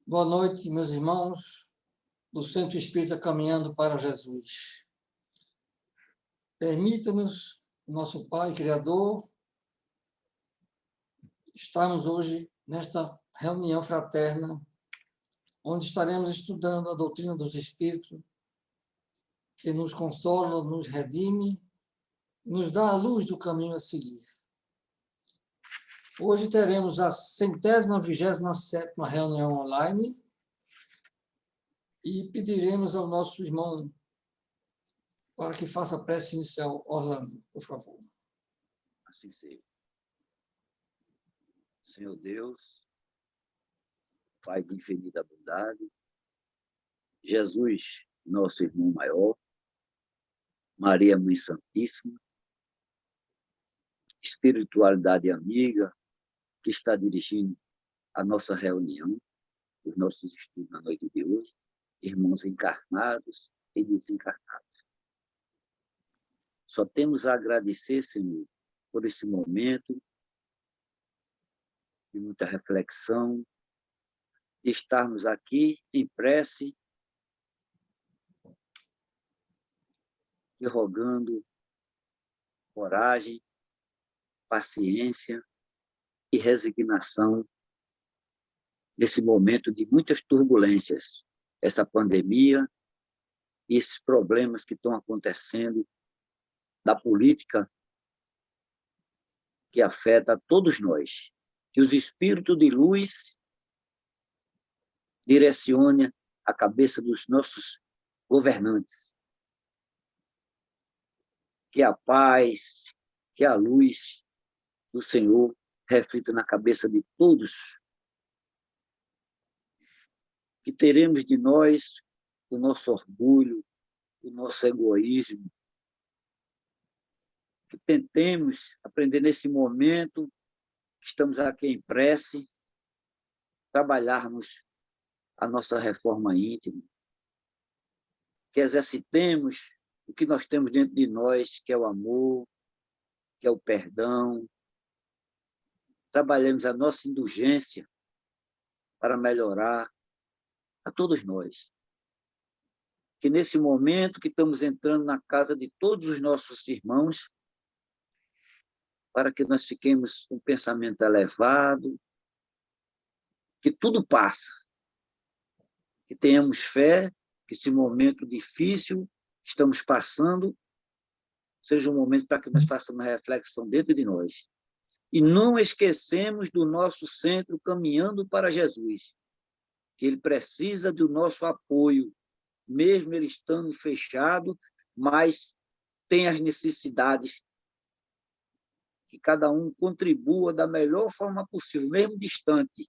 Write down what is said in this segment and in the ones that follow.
Boa noite, meus irmãos do Centro Espírita Caminhando para Jesus. Permita-nos, nosso Pai Criador, estarmos hoje nesta reunião fraterna, onde estaremos estudando a doutrina dos Espíritos, que nos consola, nos redime e nos dá a luz do caminho a seguir. Hoje teremos a 127ª reunião online e pediremos ao nosso irmão para que faça a prece inicial. Orlando, por favor. Assim seja. Senhor Deus, Pai de infinita bondade, Jesus, nosso irmão maior, Maria, Mãe Santíssima, espiritualidade amiga que está dirigindo a nossa reunião, os nossos estudos na noite de hoje, irmãos encarnados e desencarnados. Só temos a agradecer, Senhor, por esse momento de muita reflexão, de estarmos aqui em prece e rogando coragem, paciência e resignação nesse momento de muitas turbulências, essa pandemia e esses problemas que estão acontecendo da política que afeta a todos nós. Que os espíritos de luz direcionem a cabeça dos nossos governantes. Que a paz, que a luz do Senhor reflita na cabeça de todos. Que teremos de nós o nosso orgulho, o nosso egoísmo. Que tentemos aprender nesse momento que estamos aqui em prece, trabalharmos a nossa reforma íntima. Que exercitemos o que nós temos dentro de nós, que é o amor, que é o perdão. Trabalhemos a nossa indulgência para melhorar a todos nós. Que nesse momento que estamos entrando na casa de todos os nossos irmãos, para que nós fiquemos com um pensamento elevado, que tudo passa, que tenhamos fé, que esse momento difícil que estamos passando seja um momento para que nós façamos uma reflexão dentro de nós. E não esquecemos do nosso centro caminhando para Jesus, que ele precisa do nosso apoio, mesmo ele estando fechado, mas tem as necessidades que cada um contribua da melhor forma possível, mesmo distante.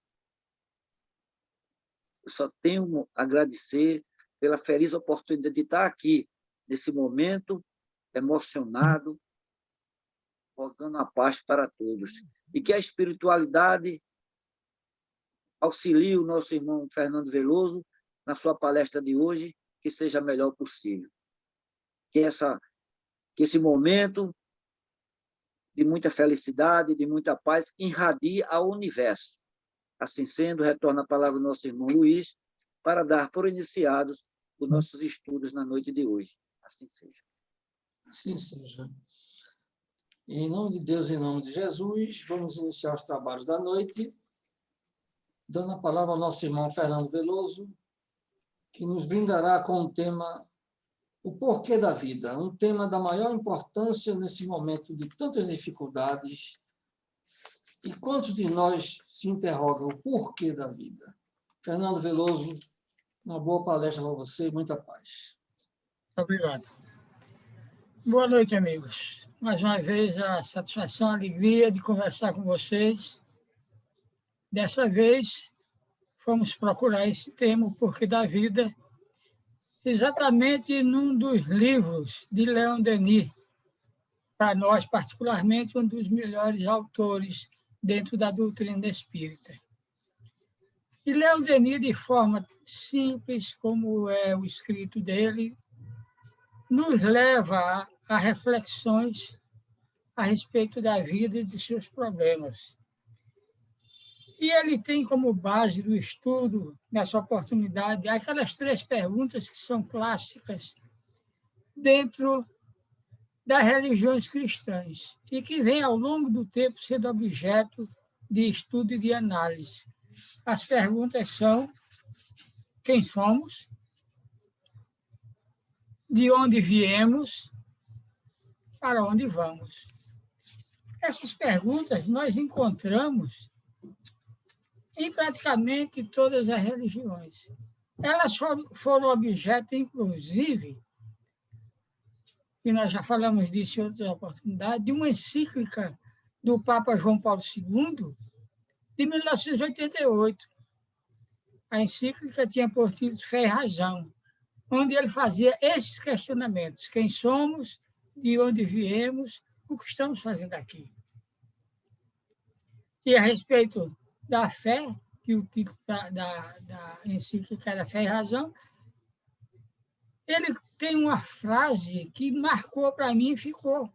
Eu só tenho a agradecer pela feliz oportunidade de estar aqui, nesse momento, emocionado, rogando a paz para todos. E que a espiritualidade auxilie o nosso irmão Fernando Veloso na sua palestra de hoje, que seja a melhor possível. Que esse momento de muita felicidade, de muita paz, irradie ao universo. Assim sendo, retorna a palavra ao nosso irmão Luiz, para dar por iniciados os nossos estudos na noite de hoje. Assim seja. Assim seja. Em nome de Deus, em nome de Jesus, vamos iniciar os trabalhos da noite, dando a palavra ao nosso irmão Fernando Veloso, que nos brindará com o tema O Porquê da Vida, um tema da maior importância nesse momento de tantas dificuldades. E quantos de nós se interrogam o porquê da vida? Fernando Veloso, uma boa palestra para você, muita paz. Obrigado. Boa noite, amigos. Mais uma vez, a satisfação, a alegria de conversar com vocês. Dessa vez, fomos procurar esse tema, o porquê da vida, exatamente num dos livros de Leon Denis, para nós, particularmente, um dos melhores autores dentro da doutrina espírita. E Leon Denis, de forma simples, como é o escrito dele, nos leva a reflexões a respeito da vida e de seus problemas. E ele tem como base do estudo, nessa oportunidade, aquelas 3 perguntas que são clássicas dentro das religiões cristãs e que vêm, ao longo do tempo, sendo objeto de estudo e de análise. As perguntas são: quem somos? De onde viemos? Para onde vamos? Essas perguntas nós encontramos em praticamente todas as religiões. Elas foram objeto, inclusive, e nós já falamos disso em outras oportunidades, de uma encíclica do Papa João Paulo II, de 1988. A encíclica tinha por título Fé e Razão, onde ele fazia esses questionamentos: quem somos, de onde viemos, o que estamos fazendo aqui. E a respeito da fé, que o título da encíclica era Fé e Razão, ele tem uma frase que marcou para mim e ficou,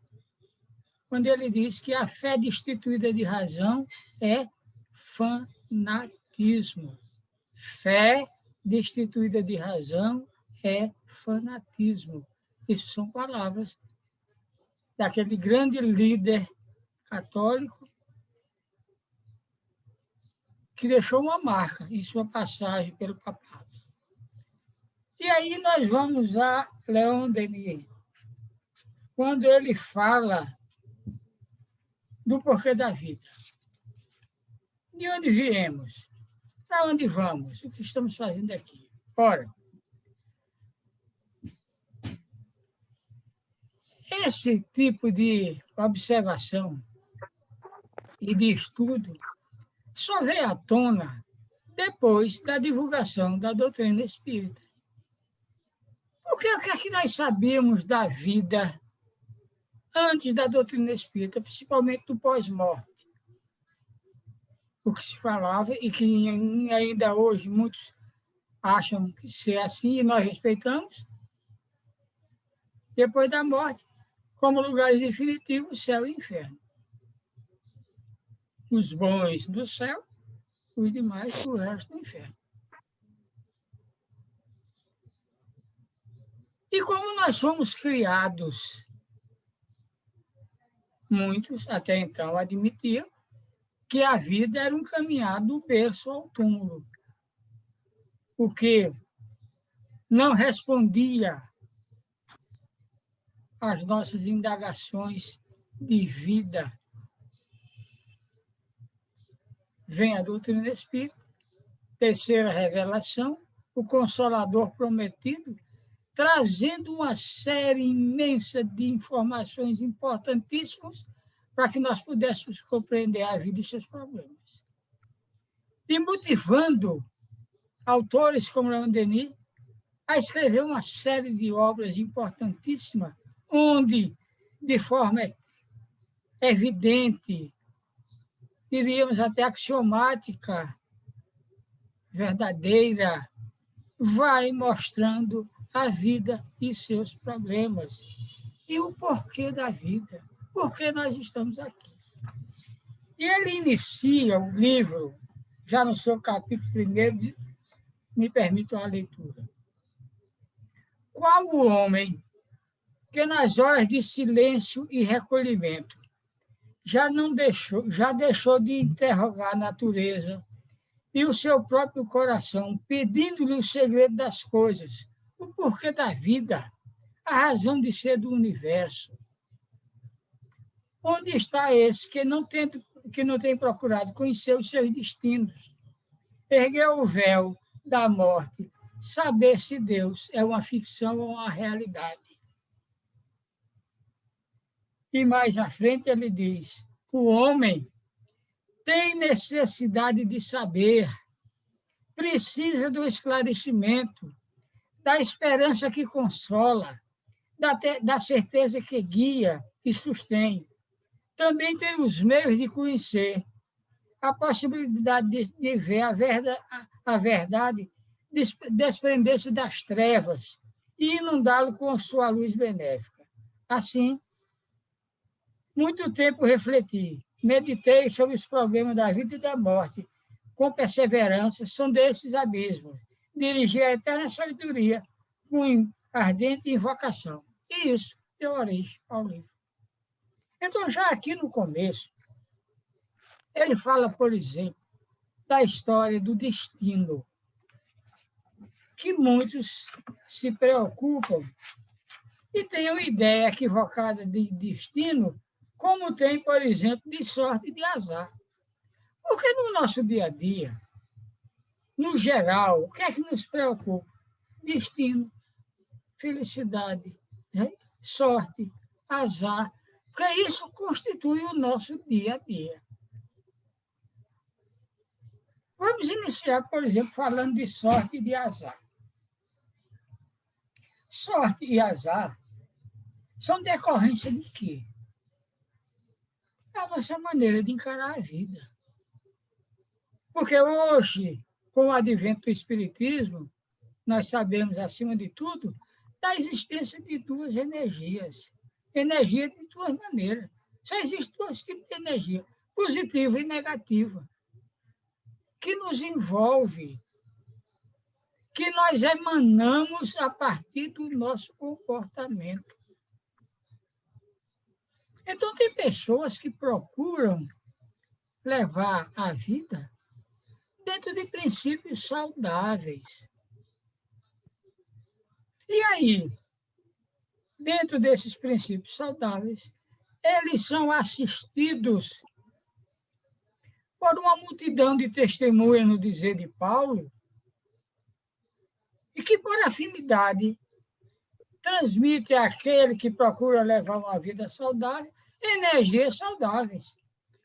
quando ele diz que a fé destituída de razão é fanatismo. Fé destituída de razão é fanatismo. Isso são palavras daquele grande líder católico que deixou uma marca em sua passagem pelo papado. E aí nós vamos a Leon Denis, quando ele fala do porquê da vida. De onde viemos? Para onde vamos? O que estamos fazendo aqui? Ora, esse tipo de observação e de estudo só veio à tona depois da divulgação da doutrina espírita. Porque o que é que nós sabíamos da vida antes da doutrina espírita, principalmente do pós-morte? O que se falava, e que ainda hoje muitos acham que ser assim, e nós respeitamos, depois da morte, como lugares definitivos, céu e inferno. Os bons do céu, os demais, o resto do inferno. E como nós fomos criados, muitos até então admitiam que a vida era um caminhar do berço ao túmulo, o que não respondia às nossas indagações de vida. Vem a doutrina espírita, terceira revelação, o Consolador prometido, trazendo uma série imensa de informações importantíssimas para que nós pudéssemos compreender a vida e seus problemas. E motivando autores como Leon Denis a escrever uma série de obras importantíssimas, onde, de forma evidente, diríamos até axiomática, verdadeira, vai mostrando a vida e seus problemas e o porquê da vida, por que nós estamos aqui. E ele inicia o livro, já no seu capítulo 1, me permitam a leitura. Qual o homem que nas horas de silêncio e recolhimento já deixou de interrogar a natureza e o seu próprio coração, pedindo-lhe o segredo das coisas, o porquê da vida, a razão de ser do universo? Onde está esse que não tem procurado conhecer os seus destinos? Ergueu o véu da morte, saber se Deus é uma ficção ou uma realidade. E mais à frente ele diz: o homem tem necessidade de saber, precisa do esclarecimento, da esperança que consola, da certeza que guia e sustém. Também tem os meios de conhecer, a possibilidade de ver a verdade desprender-se das trevas e inundá-lo com sua luz benéfica. Assim, muito tempo refleti, meditei sobre os problemas da vida e da morte, com perseverança, são desses abismos. Dirigir a eterna sabedoria com ardente invocação. E isso deu origem ao livro. Então, já aqui no começo, ele fala, por exemplo, da história do destino, que muitos se preocupam e têm uma ideia equivocada de destino, como tem, por exemplo, de sorte e de azar. Porque no nosso dia a dia, no geral, o que é que nos preocupa? Destino, felicidade, sorte, azar, porque isso constitui o nosso dia a dia. Vamos iniciar, por exemplo, falando de sorte e de azar. Sorte e azar são decorrência de quê? Da nossa maneira de encarar a vida. Porque hoje, com o advento do Espiritismo, nós sabemos, acima de tudo, da existência de duas energias. Energia de duas maneiras. Só existem dois tipos de energia, positiva e negativa, que nos envolve, que nós emanamos a partir do nosso comportamento. Então, tem pessoas que procuram levar a vida dentro de princípios saudáveis. E aí, dentro desses princípios saudáveis, eles são assistidos por uma multidão de testemunhas, no dizer de Paulo, e que, por afinidade, transmite àquele que procura levar uma vida saudável energias saudáveis,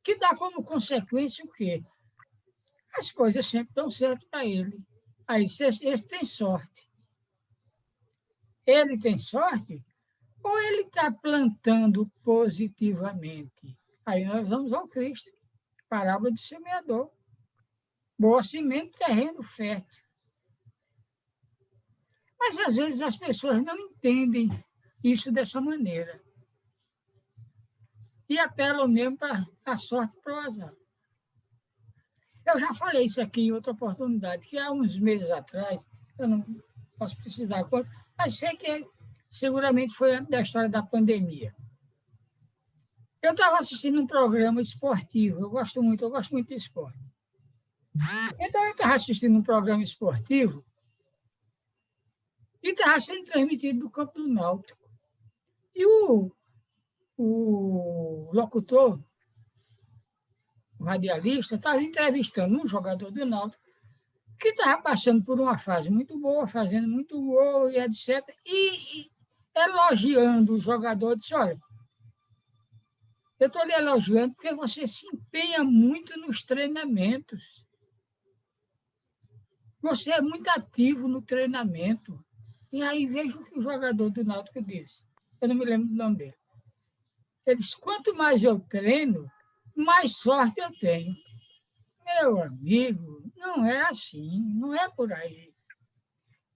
que dá como consequência o quê? As coisas sempre dão certo para ele. Aí, esse tem sorte. Ele tem sorte ou ele está plantando positivamente? Aí nós vamos ao Cristo, parábola do semeador. Boa semente, terreno fértil. Mas, às vezes, as pessoas não entendem isso dessa maneira. E apelam mesmo para a sorte e para o azar. Eu já falei isso aqui em outra oportunidade, que há uns meses atrás, eu não posso precisar quanto, mas sei que seguramente foi antes da história da pandemia. Eu estava assistindo um programa esportivo, eu gosto muito de esporte. Então, eu estava assistindo um programa esportivo e estava sendo transmitido do campo do Náutico. E o locutor, o radialista, estava entrevistando um jogador do Náutico que estava passando por uma fase muito boa, fazendo muito gol e etc. E elogiando o jogador, disse, olha, eu estou lhe elogiando porque você se empenha muito nos treinamentos. Você é muito ativo no treinamento. E aí vejo o que o jogador do Náutico disse. Eu não me lembro do nome dele. Ele disse, quanto mais eu treino, mais sorte eu tenho. Meu amigo, não é assim, não é por aí.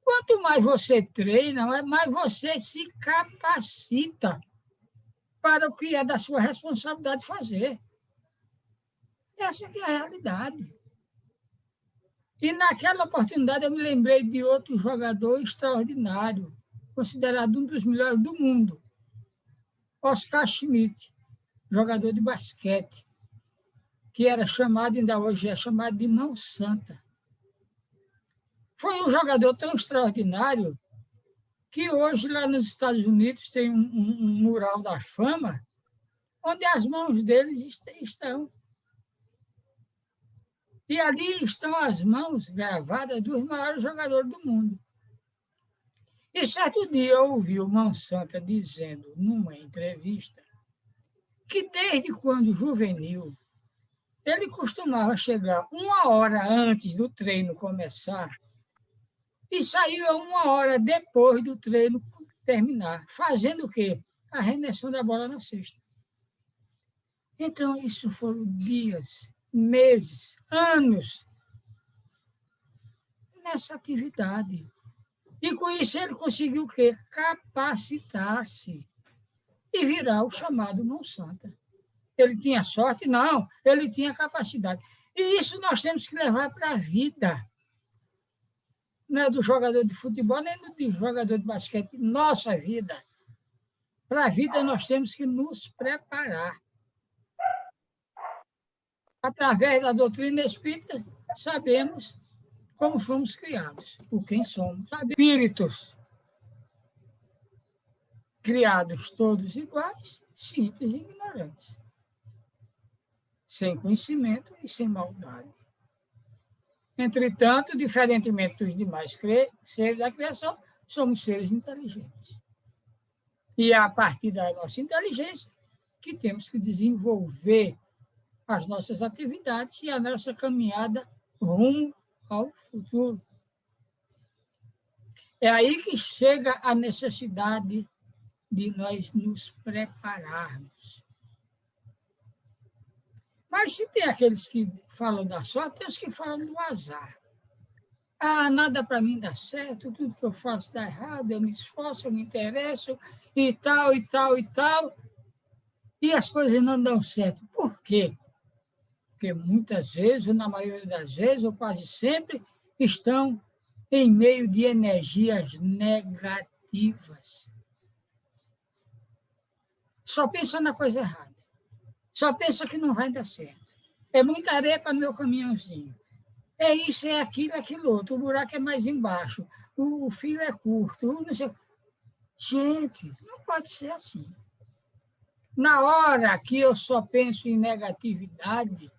Quanto mais você treina, mais você se capacita para o que é da sua responsabilidade fazer. Essa que é a realidade. E naquela oportunidade eu me lembrei de outro jogador extraordinário, considerado um dos melhores do mundo, Oscar Schmidt, jogador de basquete, que era chamado, ainda hoje é chamado de Mão Santa. Foi um jogador tão extraordinário que hoje, lá nos Estados Unidos, tem um mural da fama onde as mãos deles estão. E ali estão as mãos gravadas dos maiores jogadores do mundo. E certo dia eu ouvi o Mão Santa dizendo, numa entrevista, que desde quando juvenil, ele costumava chegar 1 hora antes do treino começar e saía 1 hora depois do treino terminar, fazendo o quê? Arremessando a bola na cesta. Então, isso foram dias, meses, anos nessa atividade. E com isso ele conseguiu o quê? Capacitar-se e virar o chamado Mão Santa. Ele tinha sorte? Não, ele tinha capacidade. E isso nós temos que levar para a vida. Não é do jogador de futebol, nem do jogador de basquete. Nossa vida. Para a vida, nós temos que nos preparar. Através da doutrina espírita, sabemos como fomos criados, por quem somos. Espíritos criados todos iguais, simples e ignorantes, sem conhecimento e sem maldade. Entretanto, diferentemente dos demais seres da criação, somos seres inteligentes. E é a partir da nossa inteligência que temos que desenvolver as nossas atividades e a nossa caminhada rumo ao futuro. É aí que chega a necessidade de nós nos prepararmos. Mas se tem aqueles que falam da sorte, tem os que falam do azar. Ah, nada para mim dá certo, tudo que eu faço dá errado, eu me esforço, eu me interesso, e tal, e tal, e tal, e as coisas não dão certo. Por quê? Porque muitas vezes, ou na maioria das vezes, ou quase sempre, estão em meio de energias negativas. Só pensa na coisa errada. Só pensa que não vai dar certo. É muita areia para meu caminhãozinho. É isso, é aquilo, é aquilo outro. O buraco é mais embaixo. O fio é curto. Não sei. Gente, não pode ser assim. Na hora que eu só penso em negatividade,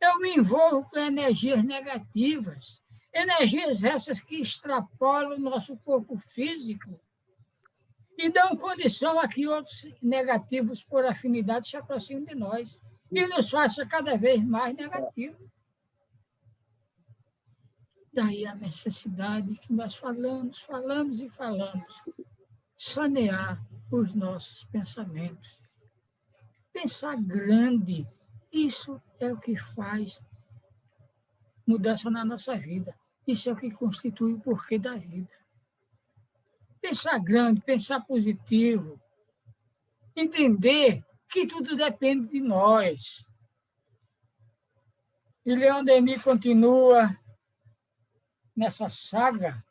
eu me envolvo com energias negativas. Energias essas que extrapolam o nosso corpo físico e dão condição a que outros negativos, por afinidade, se aproximem de nós e nos façam cada vez mais negativos. Daí a necessidade que nós falamos e falamos, sanear os nossos pensamentos. Pensar grande, isso é o que faz mudança na nossa vida. Isso é o que constitui o porquê da vida. Pensar grande, pensar positivo, entender que tudo depende de nós. E Leon Denis continua nessa saga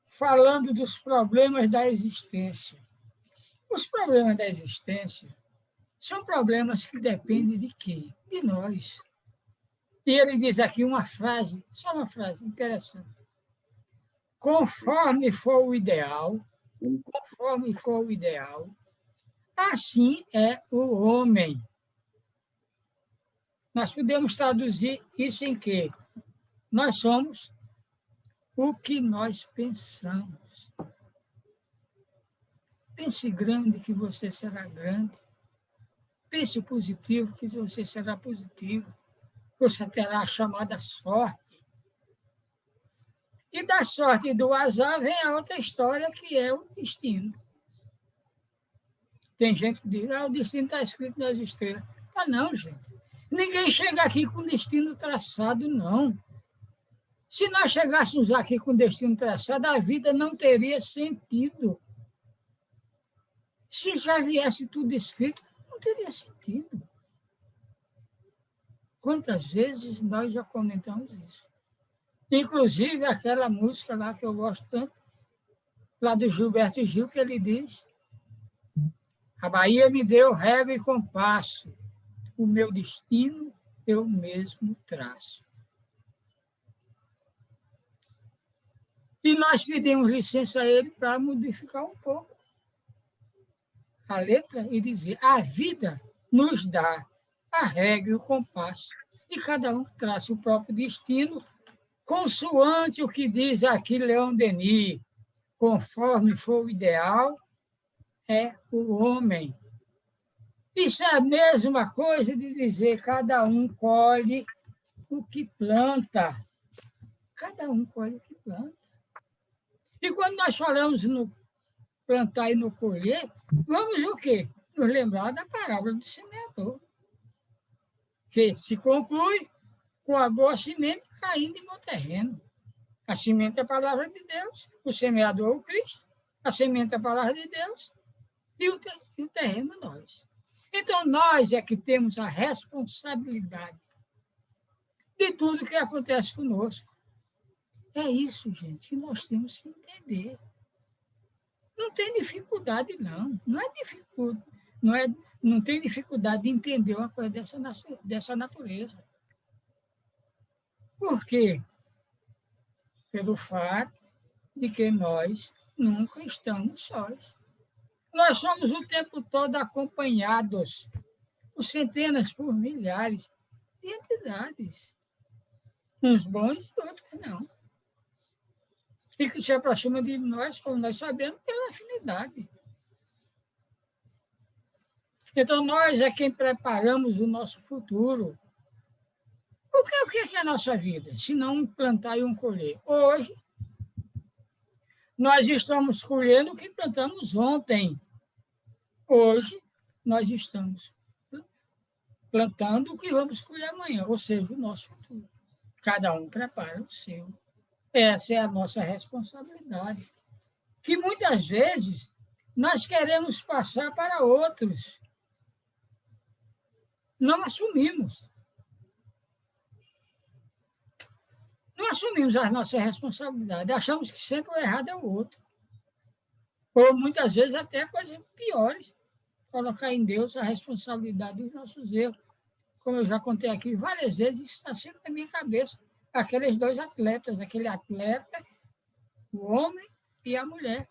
falando dos problemas da existência. Os problemas da existência são problemas que dependem de quê? De nós. E ele diz aqui uma frase, só uma frase interessante. Conforme for o ideal, assim é o homem. Nós podemos traduzir isso em quê? Nós somos o que nós pensamos. Pense grande que você será grande. Pense positivo que você será positivo. Você terá a chamada sorte. E da sorte e do azar vem a outra história, que é o destino. Tem gente que diz, o destino está escrito nas estrelas. Ah, não, gente. Ninguém chega aqui com destino traçado, não. Se nós chegássemos aqui com destino traçado, a vida não teria sentido. Se já viesse tudo escrito, não teria sentido. Quantas vezes nós já comentamos isso? Inclusive aquela música lá que eu gosto tanto, lá do Gilberto Gil, que ele diz: a Bahia me deu régua e compasso, o meu destino eu mesmo traço. E nós pedimos licença a ele para modificar um pouco a letra e dizer: a vida nos dá a régua e o compasso, e cada um traça o próprio destino, consoante o que diz aqui Leon Denis, conforme for o ideal, é o homem. Isso é a mesma coisa de dizer cada um colhe o que planta. Cada um colhe o que planta. E quando nós falamos no plantar e no colher, vamos o quê? Nos lembrar da parábola do semeador, que se conclui com a boa semente caindo em bom terreno. A semente é a palavra de Deus, o semeador é o Cristo, a semente é a palavra de Deus e o terreno nós. Então, nós é que temos a responsabilidade de tudo que acontece conosco. É isso, gente, que nós temos que entender. Não tem dificuldade, não. Não tem dificuldade de entender uma coisa dessa natureza. Por quê? Pelo fato de que nós nunca estamos sós. Nós somos o tempo todo acompanhados por centenas, por milhares de entidades. Uns bons e outros não. E que se aproximam de nós, como nós sabemos, pela afinidade. Então, nós é quem preparamos o nosso futuro. Porque o que é a nossa vida? Se não um plantar e um colher. Hoje, nós estamos colhendo o que plantamos ontem. Hoje, nós estamos plantando o que vamos colher amanhã, ou seja, o nosso futuro. Cada um prepara o seu. Essa é a nossa responsabilidade, que muitas vezes nós queremos passar para outros. Não assumimos. Não assumimos as nossas responsabilidades. Achamos que sempre o errado é o outro. Ou muitas vezes até coisas piores. Colocar em Deus a responsabilidade dos nossos erros. Como eu já contei aqui várias vezes, isso está sempre na minha cabeça. Aqueles dois atletas, aquele atleta, o homem e a mulher,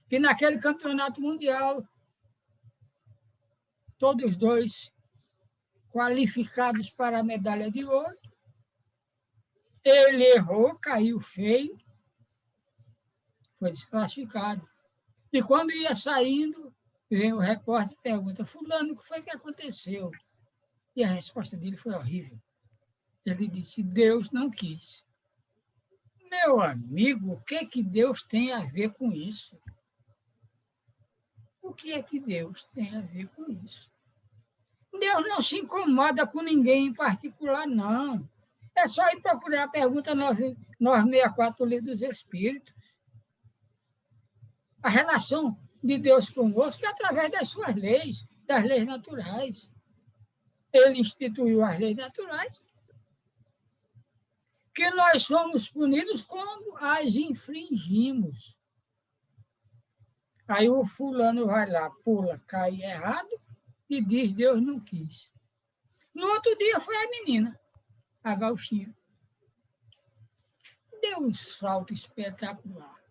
que naquele campeonato mundial, todos dois qualificados para a medalha de ouro, ele errou, caiu feio, foi desclassificado. E quando ia saindo, vem o repórter e pergunta: fulano, o que foi que aconteceu? E a resposta dele foi horrível. Ele disse: Deus não quis. Meu amigo, o que é que Deus tem a ver com isso? O que é que Deus tem a ver com isso? Deus não se incomoda com ninguém em particular, não. É só ir procurar a pergunta 964 do Livro dos Espíritos. A relação de Deus conosco é através das suas leis, das leis naturais. Ele instituiu as leis naturais, que nós somos punidos quando as infringimos. Aí o fulano vai lá, pula, cai errado e diz: Deus não quis. No outro dia foi a menina, a gauchinha. Deu um salto espetacular.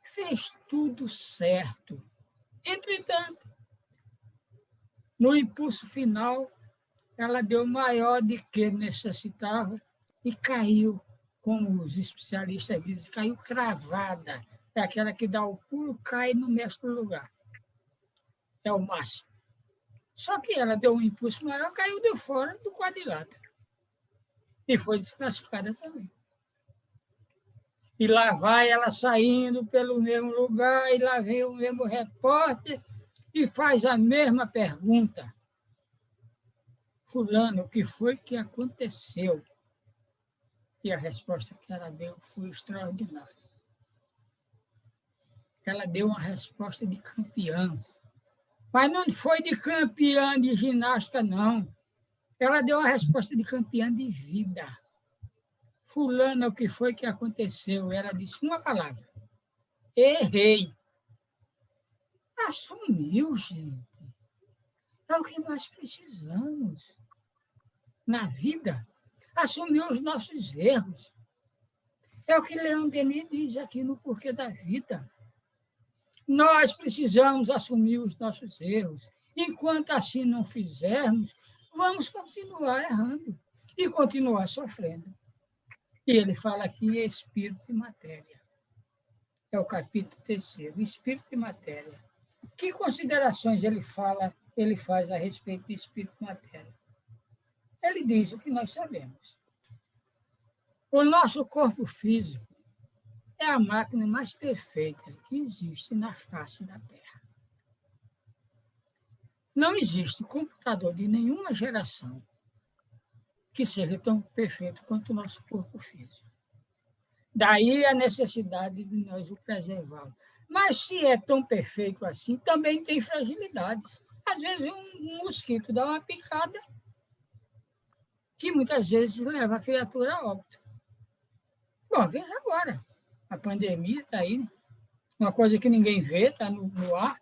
Fez tudo certo. Entretanto, no impulso final, ela deu maior do que necessitava e caiu, como os especialistas dizem, caiu cravada. É aquela que dá o pulo, cai no mesmo lugar. É o máximo. Só que ela deu um impulso maior, caiu de fora do quadrilátero. E foi desclassificada também. E lá vai ela saindo pelo mesmo lugar, e lá vem o mesmo repórter e faz a mesma pergunta. Fulano, o que foi que aconteceu? E a resposta que ela deu foi extraordinária. Ela deu uma resposta de campeã. Mas não foi de campeã de ginástica, não. Ela deu uma resposta de campeã de vida. Fulano, o que foi que aconteceu? Ela disse uma palavra: errei. Assumiu, gente. É o que nós precisamos na vida. Assumir os nossos erros. É o que Leon Denis diz aqui no Porquê da Vida. Nós precisamos assumir os nossos erros. Enquanto assim não fizermos, vamos continuar errando e continuar sofrendo. E ele fala aqui em Espírito e Matéria. É o capítulo 3º, Espírito e Matéria. Que considerações ele faz a respeito de Espírito e Matéria? Ele diz o que nós sabemos. O nosso corpo físico é a máquina mais perfeita que existe na face da Terra. Não existe computador de nenhuma geração que seja tão perfeito quanto o nosso corpo físico. Daí a necessidade de nós o preservarmos. Mas se é tão perfeito assim, também tem fragilidades. Às vezes, um mosquito dá uma picada que muitas vezes leva a criatura a óbito. Bom, veja agora. A pandemia está aí, né? Uma coisa que ninguém vê, está no ar.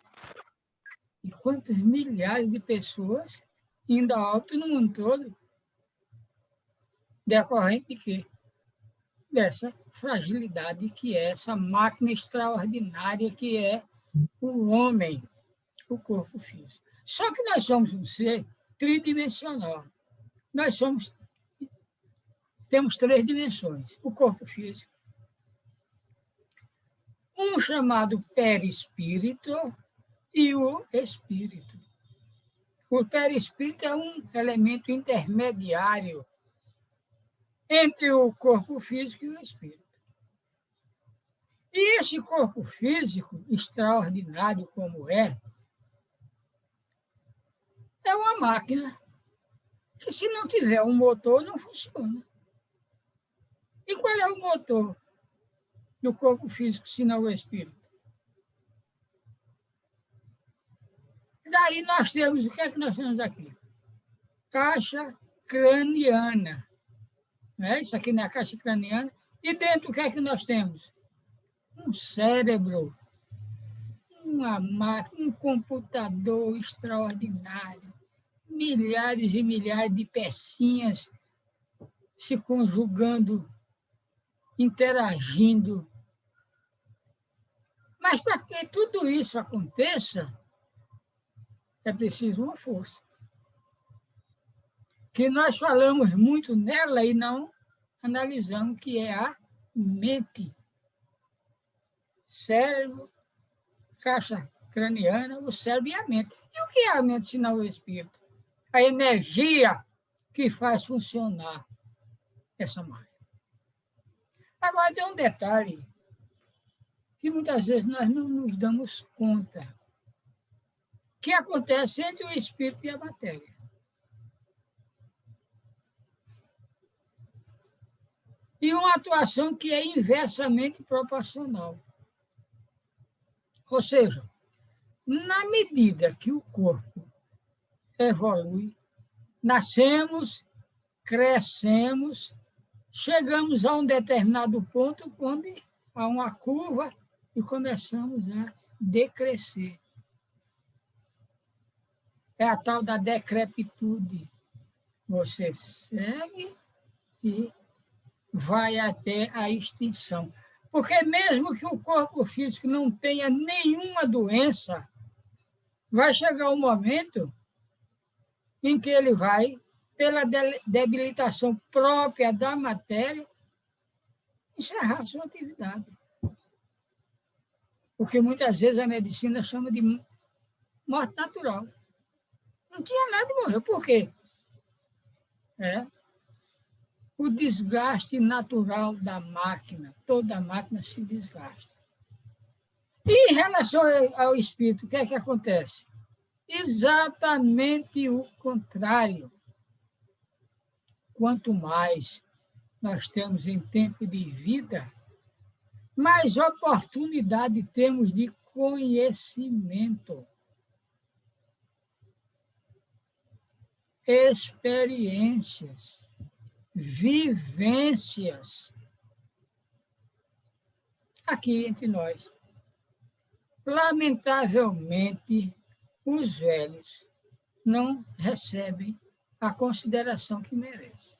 E quantas milhares de pessoas indo a óbito no mundo todo, decorrente de quê? Dessa fragilidade que é essa máquina extraordinária que é o homem, o corpo físico. Só que nós somos um ser tridimensional. Nós temos 3 dimensões. O corpo físico, um chamado perispírito e o espírito. O perispírito é um elemento intermediário entre o corpo físico e o espírito. E esse corpo físico, extraordinário como é uma máquina que, se não tiver um motor, não funciona. E qual é o motor do corpo físico, se não o espírito? Daí nós temos, o que é que nós temos aqui? Caixa craniana. Né? Isso aqui não é a caixa craniana. E dentro, o que é que nós temos? Um cérebro, uma máquina, um computador extraordinário, milhares e milhares de pecinhas se conjugando, interagindo. Mas para que tudo isso aconteça, é preciso uma força. Que nós falamos muito nela e não analisamos, que é a mente. Cérebro, caixa craniana, o cérebro e a mente. E o que é a mente, senão o espírito? A energia que faz funcionar essa máquina. Agora, tem um detalhe que muitas vezes nós não nos damos conta, que acontece entre o espírito e a matéria. E uma atuação que é inversamente proporcional. Ou seja, na medida que o corpo evolui, nascemos, crescemos, chegamos a um determinado ponto onde há uma curva e começamos a decrescer. É a tal da decrepitude. Você segue e vai até a extinção. Porque mesmo que o corpo físico não tenha nenhuma doença, vai chegar um momento em que ele vai, pela debilitação própria da matéria, encerrar sua atividade. O que muitas vezes a medicina chama de morte natural. Não tinha nada de morrer. Por quê? O desgaste natural da máquina. Toda máquina se desgasta. E em relação ao espírito, o que é que acontece? Exatamente o contrário. Quanto mais nós temos em tempo de vida, mais oportunidade temos de conhecimento, experiências, vivências aqui entre nós. Lamentavelmente, os velhos não recebem a consideração que merecem.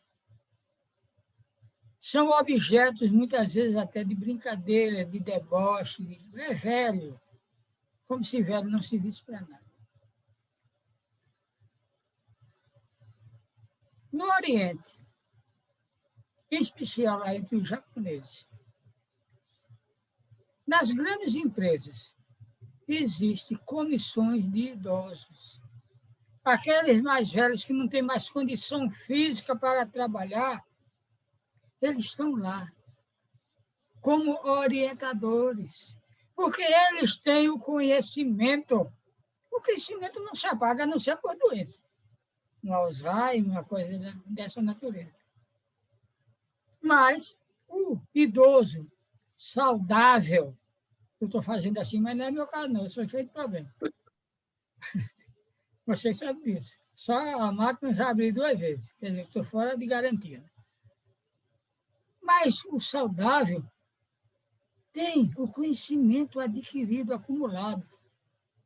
São objetos, muitas vezes, até de brincadeira, de deboche. É velho, como se velho não servisse para nada. No Oriente, em especial lá entre os japoneses, nas grandes empresas, existem comissões de idosos. Aqueles mais velhos que não têm mais condição física para trabalhar, eles estão lá como orientadores, porque eles têm o conhecimento. O conhecimento não se apaga, a não ser por doença. Um Alzheimer, uma coisa dessa natureza. Mas o idoso saudável, eu estou fazendo assim, mas não é meu caso, não, eu sou cheio de problema. Vocês sabem disso. Só a máquina já abri 2 vezes. Quer dizer, estou fora de garantia. Mas o saudável tem o conhecimento adquirido, acumulado.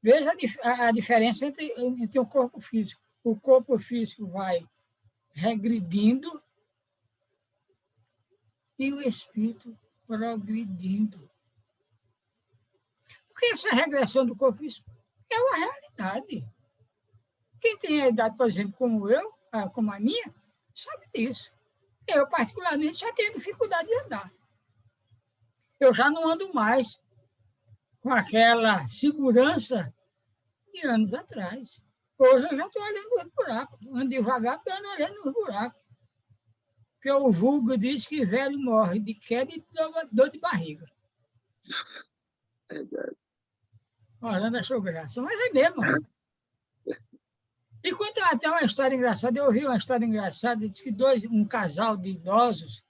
Veja a diferença entre o corpo físico. O corpo físico vai regredindo e o espírito progredindo. Porque essa regressão do corpo físico é uma realidade. Quem tem a idade, por exemplo, como eu, como a minha, sabe disso. Eu, particularmente, já tenho dificuldade de andar. Eu já não ando mais com aquela segurança de anos atrás. Hoje eu já estou olhando os buracos. Ando devagar, estou olhando os buracos. Porque o vulgo diz que velho morre de queda e dor de barriga. Olhando a sua graça. Mas é mesmo. E conta até uma história engraçada. Eu ouvi uma história engraçada. Diz que um casal de idosos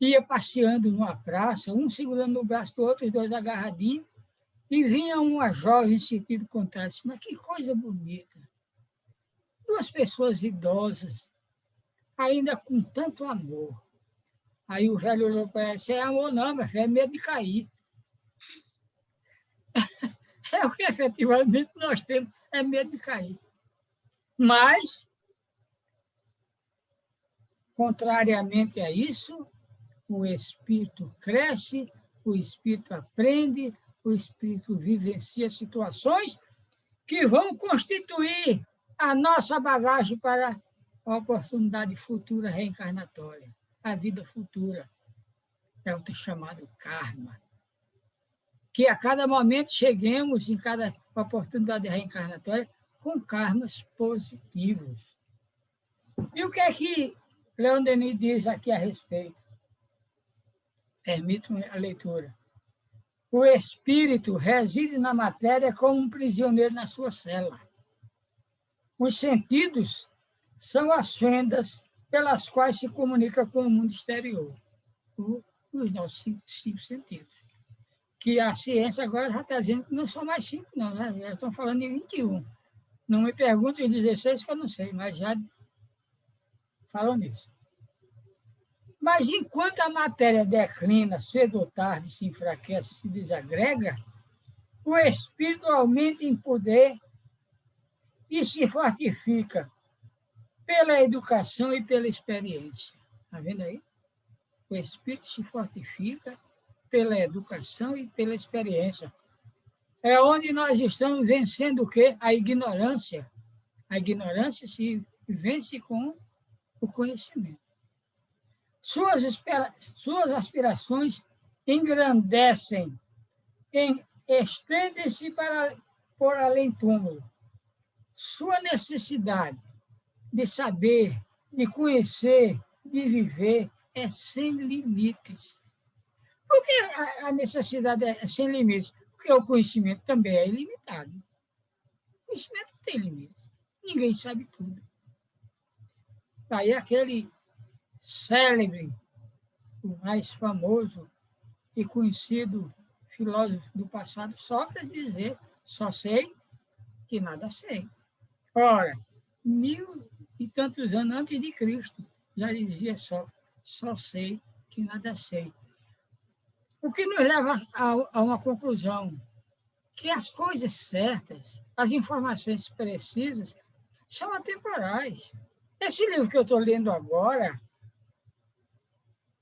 ia passeando numa praça, um segurando no braço do outro, os 2 agarradinhos, e vinha uma jovem em sentido contrário. Mas que coisa bonita! 2 pessoas idosas, ainda com tanto amor. Aí o velho olhou para ela e disse, é amor não, minha filha, é medo de cair. É o que efetivamente nós temos, é medo de cair. Mas, contrariamente a isso, o espírito cresce, o espírito aprende, o espírito vivencia situações que vão constituir a nossa bagagem para a oportunidade futura reencarnatória, a vida futura. É o chamado karma. Que a cada momento cheguemos, em cada oportunidade reencarnatória, com karmas positivos. E o que é que Leon Denis diz aqui a respeito? Permite a leitura. O espírito reside na matéria como um prisioneiro na sua cela. Os sentidos são as fendas pelas quais se comunica com o mundo exterior, os nossos 5 sentidos. Que a ciência agora já está dizendo que não são mais 5, não, né? Já estão falando em 21. Não me perguntem em 16, que eu não sei, mas já falam nisso. Mas enquanto a matéria declina, cedo ou tarde se enfraquece, se desagrega, o espírito aumenta em poder e se fortifica pela educação e pela experiência. Está vendo aí? O espírito se fortifica pela educação e pela experiência. É onde nós estamos vencendo o quê? A ignorância. A ignorância se vence com o conhecimento. Suas aspirações engrandecem, estendem-se por além túmulo. Sua necessidade de saber, de conhecer, de viver é sem limites. Por que a necessidade é sem limites? Porque o conhecimento também é ilimitado. O conhecimento não tem limites. Ninguém sabe tudo. Aí aquele célebre, o mais famoso e conhecido filósofo do passado, Sócrates, dizer, só sei que nada sei. Ora, 1000 e tantos anos antes de Cristo, já dizia Sócrates, só sei que nada sei. O que nos leva a uma conclusão, que as coisas certas, as informações precisas, são atemporais. Esse livro que eu estou lendo agora,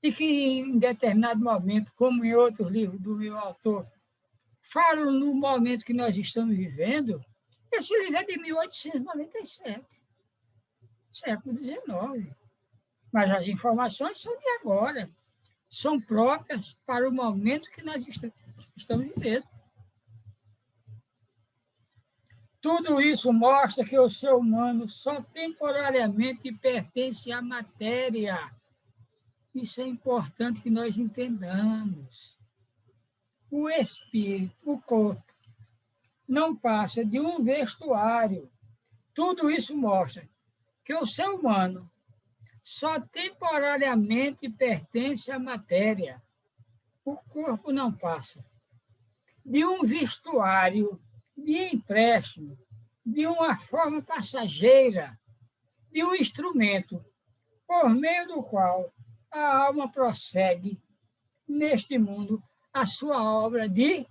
e que em determinado momento, como em outros livros do meu autor, falam no momento que nós estamos vivendo, esse livro é de 1897, século XIX. Mas as informações são de agora, são próprias para o momento que nós estamos vivendo. Tudo isso mostra que o ser humano só temporariamente pertence à matéria. Isso é importante que nós entendamos. O espírito, o corpo, não passa de um vestuário. Tudo isso mostra que o ser humano só temporariamente pertence à matéria. O corpo não passa de um vestuário de empréstimo de uma forma passageira, de um instrumento, por meio do qual a alma prossegue neste mundo a sua obra de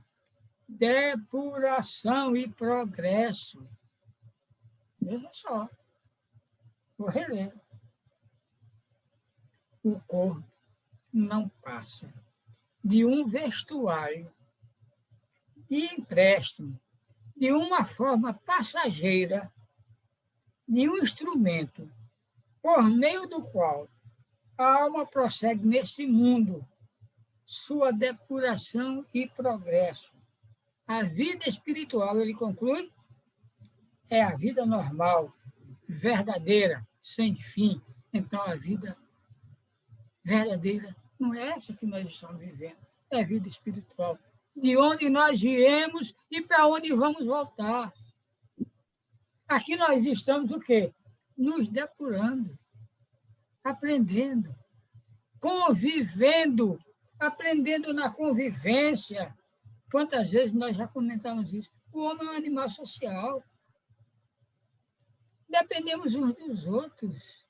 depuração e progresso. Veja só, vou reler. O corpo não passa de um vestuário de empréstimo, de uma forma passageira, de um instrumento por meio do qual a alma prossegue nesse mundo sua depuração e progresso. A vida espiritual, ele conclui, é a vida normal, verdadeira, sem fim. Então, a vida verdadeira não é essa que nós estamos vivendo, é a vida espiritual. De onde nós viemos e para onde vamos voltar. Aqui nós estamos o quê? Nos depurando, aprendendo, convivendo, aprendendo na convivência. Quantas vezes nós já comentamos isso? O homem é um animal social. Dependemos uns dos outros.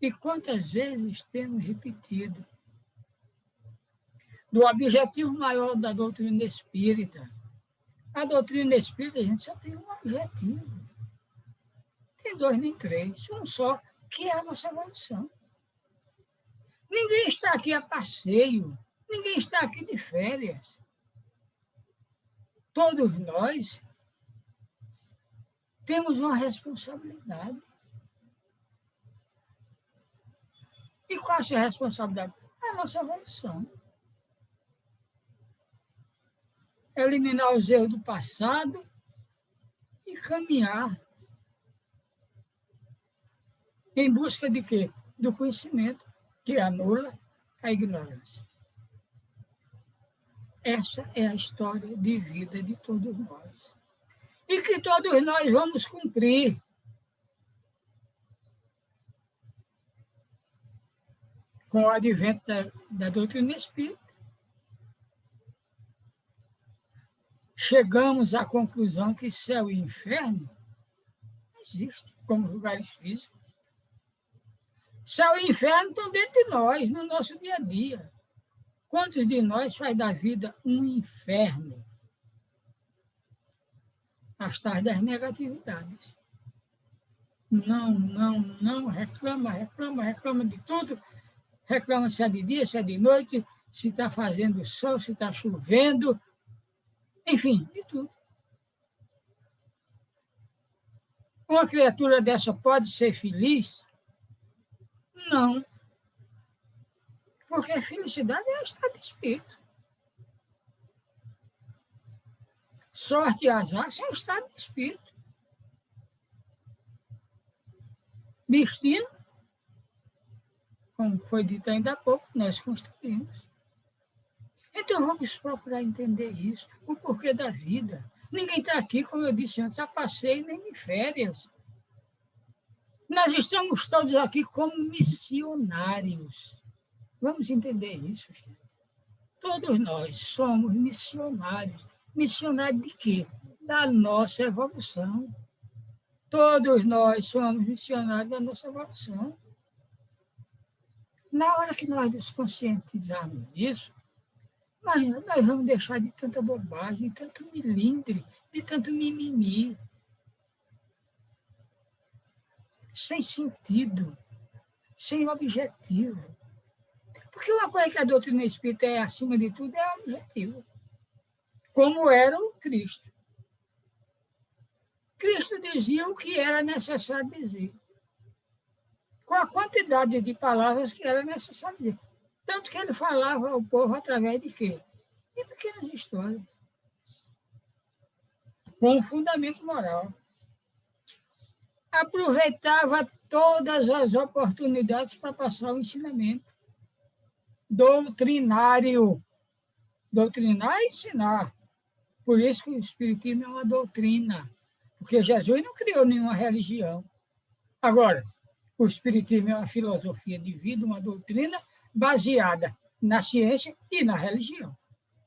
E quantas vezes temos repetido do objetivo maior da doutrina espírita. A doutrina espírita, a gente só tem um objetivo. Tem dois nem três, um só, que é a nossa evolução. Ninguém está aqui a passeio, ninguém está aqui de férias. Todos nós temos uma responsabilidade. E qual é a sua responsabilidade? A nossa evolução. Eliminar os erros do passado e caminhar em busca de quê? Do conhecimento, que anula a ignorância. Essa é a história de vida de todos nós. E que todos nós vamos cumprir. Com o advento da doutrina espírita, chegamos à conclusão que céu e inferno existem como lugares físicos. Céu e inferno estão dentro de nós, no nosso dia a dia. Quantos de nós faz da vida um inferno? As tais das negatividades. Não, reclama de tudo. Reclama se é de dia, se é de noite, se está fazendo sol, se está chovendo, enfim, de tudo. Uma criatura dessa pode ser feliz? Não. Porque a felicidade é estado de espírito. Sorte e azar são estado de espírito. Destino, como foi dito ainda há pouco, nós construímos. Então, vamos procurar entender isso, o porquê da vida. Ninguém está aqui, como eu disse antes, a passeio nem de férias. Nós estamos todos aqui como missionários. Vamos entender isso, gente. Todos nós somos missionários. Missionários de quê? Da nossa evolução. Todos nós somos missionários da nossa evolução. Na hora que nós nos conscientizarmos disso, nós vamos deixar de tanta bobagem, de tanto milindre, de tanto mimimi. Sem sentido, sem objetivo. Porque uma coisa que a doutrina espírita é, acima de tudo, é objetivo. Como era o Cristo. Cristo dizia o que era necessário dizer. Com a quantidade de palavras que era necessário dizer. Tanto que ele falava ao povo através de quê? De pequenas histórias. Com um fundamento moral. Aproveitava todas as oportunidades para passar o ensinamento. Doutrinário. Doutrinar é ensinar. Por isso que o Espiritismo é uma doutrina. Porque Jesus não criou nenhuma religião. Agora, o Espiritismo é uma filosofia de vida, uma doutrina baseada na ciência e na religião,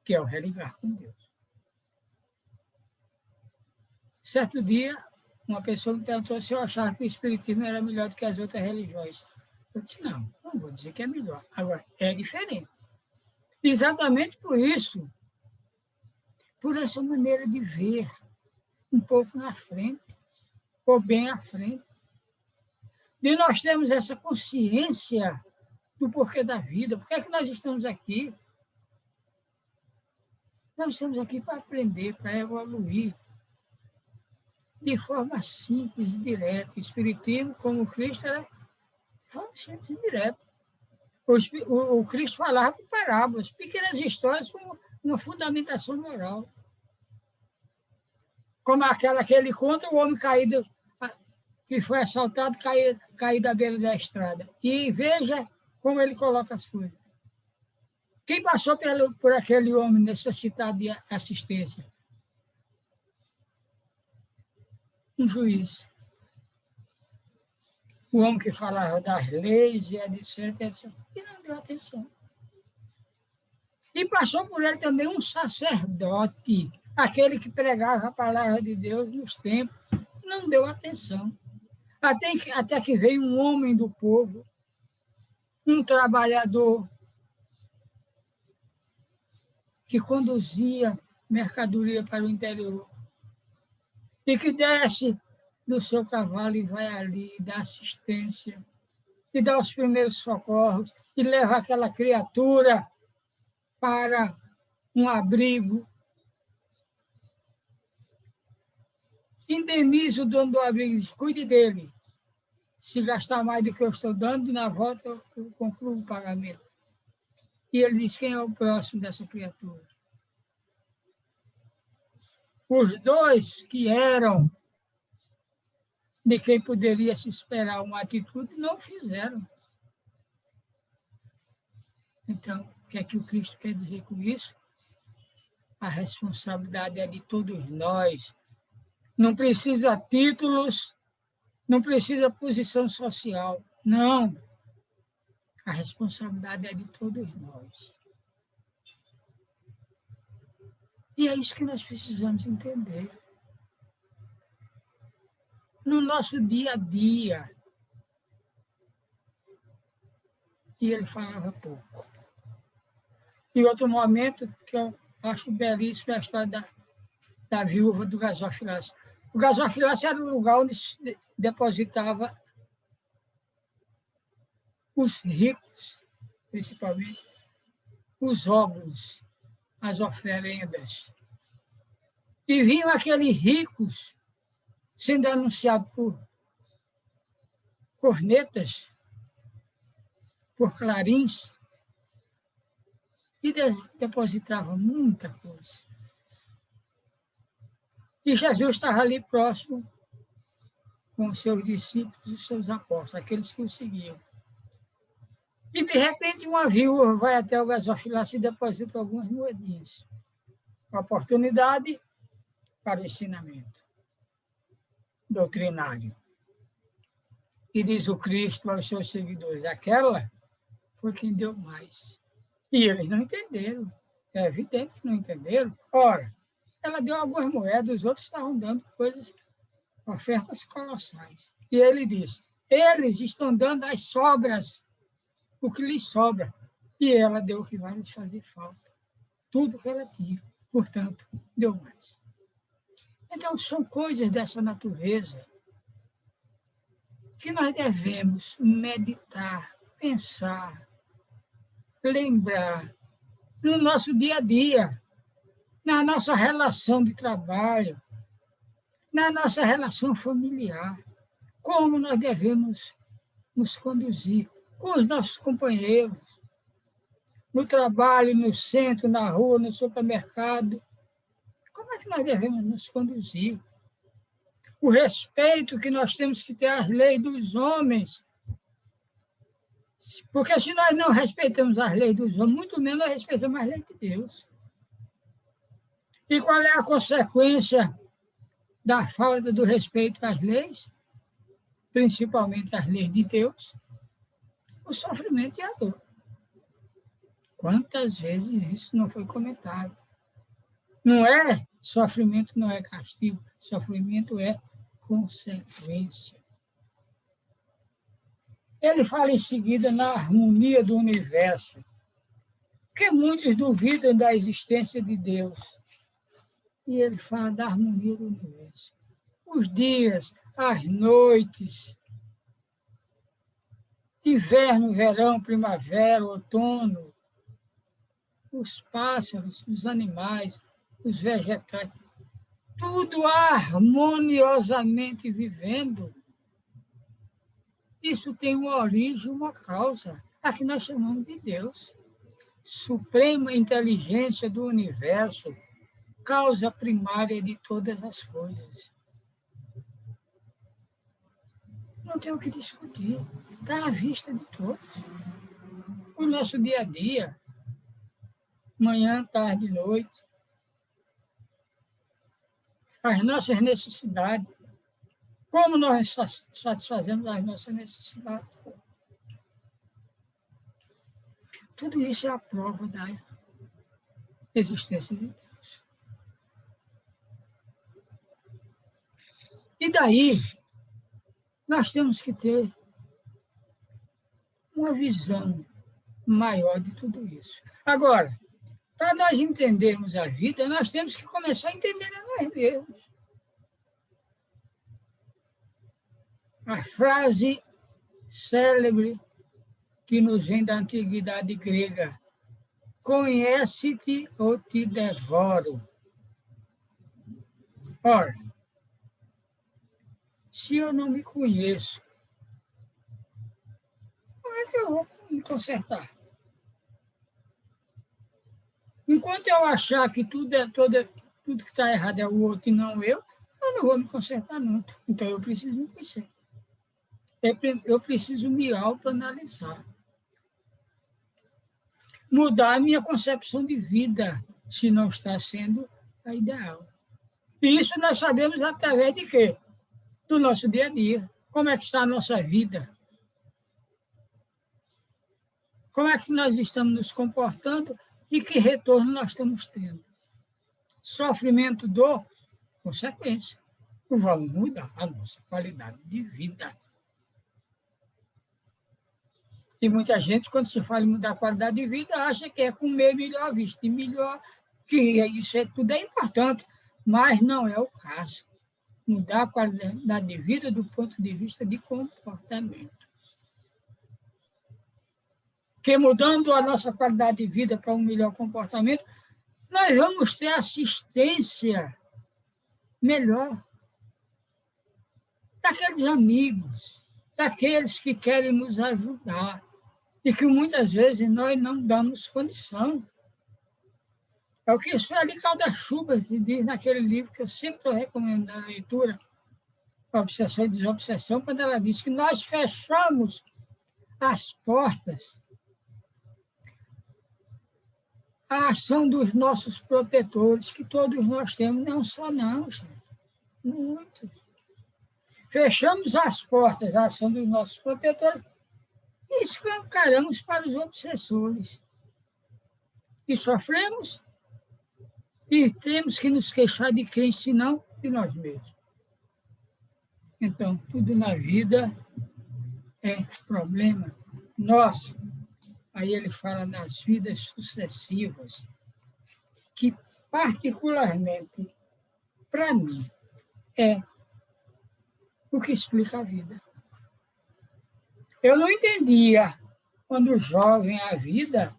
que é o religar com Deus. Certo dia, uma pessoa me perguntou se eu achava que o espiritismo era melhor do que as outras religiões. Eu disse, não vou dizer que é melhor. Agora, é diferente. Exatamente por isso, por essa maneira de ver um pouco na frente, ou bem à frente, de nós termos essa consciência do porquê da vida. Por que é que nós estamos aqui? Nós estamos aqui para aprender, para evoluir, de forma simples e direta. O Espiritismo, como o Cristo, era de forma simples e direta. O Cristo falava com parábolas, pequenas histórias com uma fundamentação moral. Como aquela que ele conta, o homem caído, que foi assaltado, caído à beira da estrada. E veja como ele coloca as coisas. Quem passou por aquele homem necessitado de assistência? Um juiz. O homem que falava das leis e etc. E não deu atenção. E passou por ele também um sacerdote, aquele que pregava a palavra de Deus nos templos. Não deu atenção. Até que veio um homem do povo, um trabalhador, que conduzia mercadoria para o interior, e que desce do seu cavalo e vai ali, dá assistência, e dá os primeiros socorros, e leva aquela criatura para um abrigo. Indeniza o dono do abrigo e diz, cuide dele. Se gastar mais do que eu estou dando, na volta eu concluo o pagamento. E ele diz, quem é o próximo dessa criatura? Os dois que eram de quem poderia se esperar uma atitude, não fizeram. Então, o que é que o Cristo quer dizer com isso? A responsabilidade é de todos nós. Não precisa títulos, não precisa posição social. Não. A responsabilidade é de todos nós. E é isso que nós precisamos entender. No nosso dia a dia. E ele falava pouco. E outro momento que eu acho belíssimo é a história da viúva do gasofilácio. O gasofilácio era um lugar onde se depositava os ricos, principalmente, os óbulos, as oferendas. E vinham aqueles ricos sendo anunciados por cornetas, por clarins, e depositavam muita coisa. E Jesus estava ali próximo com os seus discípulos e os seus apóstolos, aqueles que o seguiam. E, de repente, uma viúva vai até o gasofilácio e deposita algumas moedinhas. Oportunidade para o ensinamento doutrinário. E diz o Cristo aos seus seguidores, aquela foi quem deu mais. E eles não entenderam. É evidente que não entenderam. Ora, ela deu algumas moedas, os outros estavam dando coisas, ofertas colossais. E ele disse, eles estão dando as sobras, o que lhes sobra. E ela deu o que vai lhes fazer falta. Tudo que ela tinha. Portanto, deu mais. Então, são coisas dessa natureza que nós devemos meditar, pensar, lembrar no nosso dia a dia, na nossa relação de trabalho, na nossa relação familiar, como nós devemos nos conduzir com os nossos companheiros, no trabalho, no centro, na rua, no supermercado. Como é que nós devemos nos conduzir? O respeito que nós temos que ter às leis dos homens. Porque se nós não respeitamos as leis dos homens, muito menos nós respeitamos as leis de Deus. E qual é a consequência da falta do respeito às leis? Principalmente às leis de Deus? O sofrimento e a dor. Quantas vezes isso não foi comentado? Não é Sofrimento não é castigo, sofrimento é consequência. Ele fala em seguida na harmonia do universo, porque muitos duvidam da existência de Deus. E ele fala da harmonia do universo. Os dias, as noites, inverno, verão, primavera, outono, os pássaros, os animais, os vegetais, tudo harmoniosamente vivendo. Isso tem uma origem, uma causa, a que nós chamamos de Deus. Suprema inteligência do universo, causa primária de todas as coisas. Não tem o que discutir, está à vista de todos. O nosso dia a dia, manhã, tarde, noite, as nossas necessidades, como nós satisfazemos as nossas necessidades. Tudo isso é a prova da existência de Deus. E daí, nós temos que ter uma visão maior de tudo isso. Agora, para nós entendermos a vida, nós temos que começar a entender a nós mesmos. A frase célebre que nos vem da antiguidade grega, conhece-te ou te devoro. Ora, se eu não me conheço, como é que eu vou me consertar? Enquanto eu achar que tudo que está errado é o outro e não eu não vou me consertar, não. Então, eu preciso me conhecer. Eu preciso me autoanalisar. Mudar a minha concepção de vida, se não está sendo a ideal. E isso nós sabemos através de quê? Do nosso dia a dia. Como é que está a nossa vida? Como é que nós estamos nos comportando e que retorno nós estamos tendo? Sofrimento, dor, consequência. Vamos mudar a nossa qualidade de vida. E muita gente, quando se fala em mudar a qualidade de vida, acha que é comer melhor, vestir melhor, que isso tudo é importante, mas não é o caso. Mudar a qualidade de vida do ponto de vista de comportamento. Porque mudando a nossa qualidade de vida para um melhor comportamento, nós vamos ter assistência melhor daqueles amigos, daqueles que querem nos ajudar e que muitas vezes nós não damos condição. É o que Sueli Caldas-Schubert diz naquele livro que eu sempre estou recomendando a leitura, Obsessão e Desobsessão, quando ela diz que nós fechamos as portas à ação dos nossos protetores, que todos nós temos, não só não, gente, muitos. Fechamos as portas à ação dos nossos protetores e escancaramos para os obsessores. E sofremos e temos que nos queixar de quem, senão de nós mesmos. Então, tudo na vida é problema nosso. Aí ele fala nas vidas sucessivas, que particularmente, para mim, é o que explica a vida. Eu não entendia, quando jovem, a vida,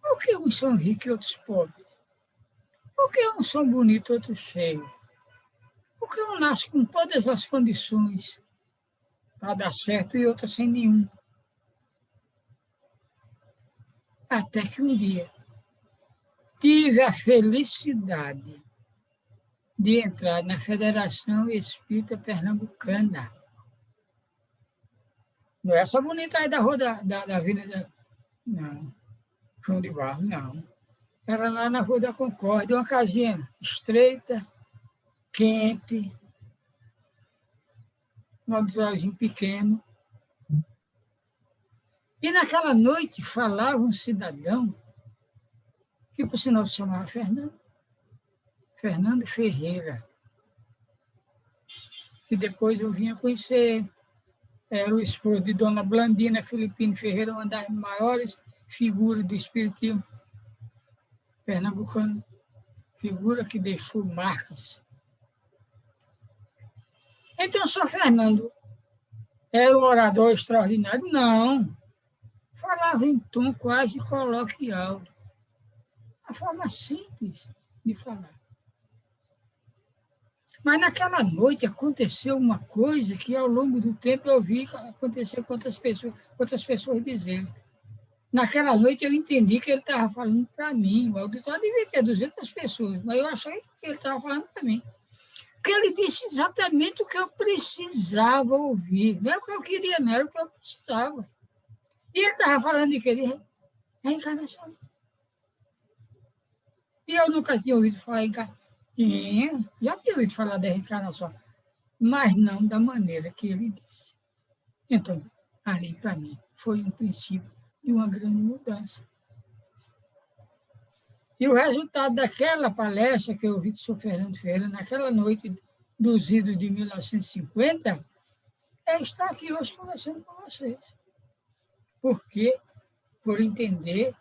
por que uns são ricos e outros pobres? Por que uns são bonitos e outros feios? Por que um nasce com todas as condições para dar certo e outro sem nenhum? Até que um dia tive a felicidade de entrar na Federação Espírita Pernambucana. Não é essa bonita aí da rua da Avenida, não, João de Barro, não. Era lá na Rua da Concórdia, uma casinha estreita, quente, um auditório pequeno. E naquela noite falava um cidadão que por sinal se chamava Fernando Ferreira, que depois eu vim a conhecer. Era o esposo de Dona Blandina Filipino Ferreira, uma das maiores figuras do espiritismo pernambucano, figura que deixou marcas. Então, São Fernando era um orador extraordinário? Não. Falava em tom quase coloquial. A forma simples de falar. Mas naquela noite aconteceu uma coisa que, ao longo do tempo, eu vi acontecer com outras pessoas dizerem. Naquela noite eu entendi que ele estava falando para mim. O auditório devia ter 200 pessoas, mas eu achei que ele estava falando para mim. Porque ele disse exatamente o que eu precisava ouvir. Não era o que eu queria, não era o que eu precisava. E ele estava falando de quê? De reencarnação. E eu nunca tinha ouvido falar em reencarnação. Já tinha ouvido falar da reencarnação, mas não da maneira que ele disse. Então, ali, para mim, foi um princípio de uma grande mudança. E o resultado daquela palestra que eu ouvi de São Fernando Ferreira, naquela noite dos idos de 1950, é estar aqui hoje conversando com vocês. Por quê? Por entender,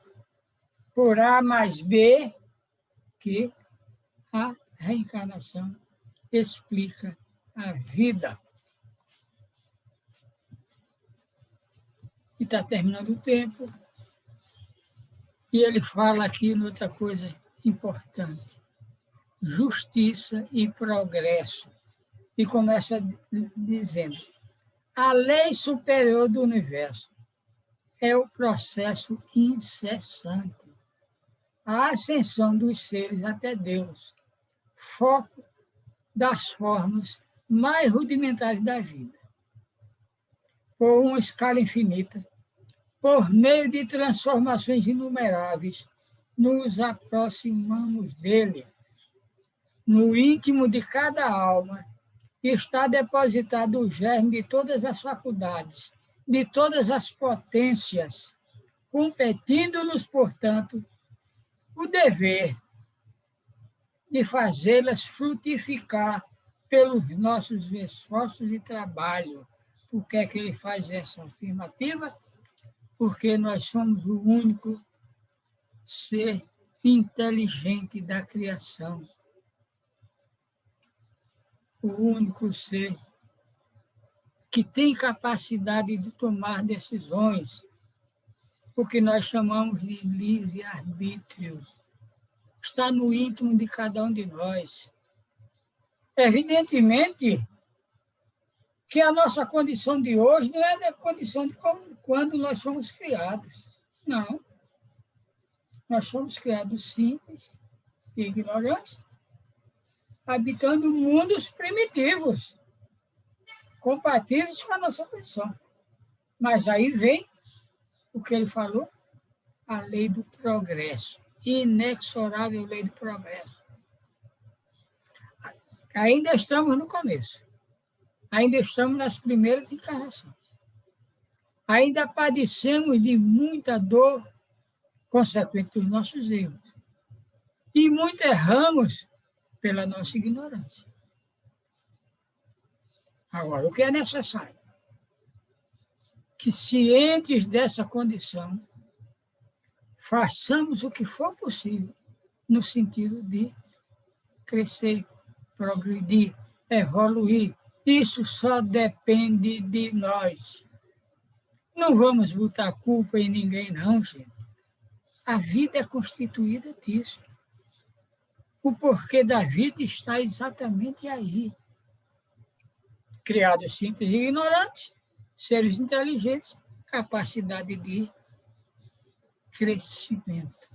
por A mais B, que a reencarnação explica a vida. E está terminando o tempo. E ele fala aqui em outra coisa importante. Justiça e progresso. E começa dizendo, a lei superior do universo é o processo incessante. A ascensão dos seres até Deus, foco das formas mais rudimentares da vida. Por uma escala infinita, por meio de transformações inumeráveis, nos aproximamos dele. No íntimo de cada alma está depositado o germe de todas as faculdades, de todas as potências, competindo-nos, portanto, o dever de fazê-las frutificar pelos nossos esforços e trabalho. Por que é que ele faz essa afirmativa? Porque nós somos o único ser inteligente da criação. O único ser que tem capacidade de tomar decisões, o que nós chamamos de livre-arbítrio. Está no íntimo de cada um de nós. Evidentemente que a nossa condição de hoje não é a condição de quando nós fomos criados. Não. Nós fomos criados simples e ignorantes, habitando mundos primitivos, compatíveis com a nossa condição. Mas aí vem o que ele falou, a lei do progresso, inexorável lei do progresso. Ainda estamos no começo, ainda estamos nas primeiras encarnações, ainda padecemos de muita dor consequente dos nossos erros, e muito erramos pela nossa ignorância. Agora, o que é necessário? Que, cientes dessa condição, façamos o que for possível no sentido de crescer, progredir, evoluir. Isso só depende de nós. Não vamos botar culpa em ninguém, não, gente. A vida é constituída disso. O porquê da vida está exatamente aí. Criados simples e ignorantes, seres inteligentes, capacidade de crescimento.